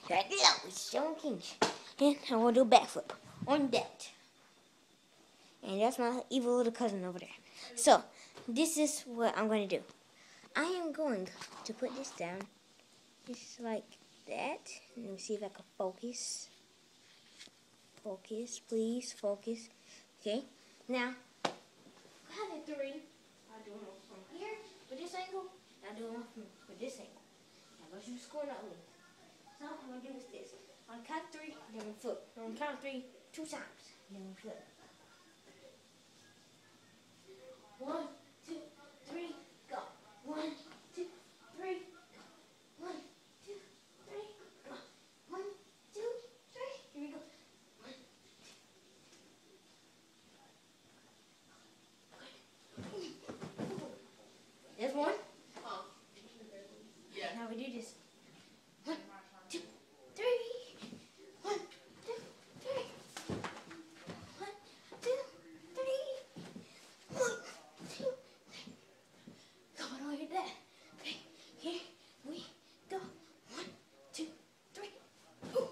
Hello, it's John King. And I'm going to do a backflip on that. And that's my evil little cousin over there. So, this is what I'm going to do. I am going to put this down. Just like that. Let me see if I can focus. Focus, please, focus. Okay, now, have it 3. I'll do one from here with this angle. I'll do one with this angle. Now, go you scoring up with. So, I'm going to do this. On count 3, then we flip. On count 3, 2 times. Then we flip. 1, 2, 3, go. 1, 2, 3, go. 1, 2, 3, go. 1, 2, 3. Here we go. 1, 2. There's one. Yeah. Now we do this. 1, 2, 3. 1, 2, 3. 1, 2, 3. 1, 2, 3. Go all the way to that. Okay, here we go. 1, 2, 3. Ooh.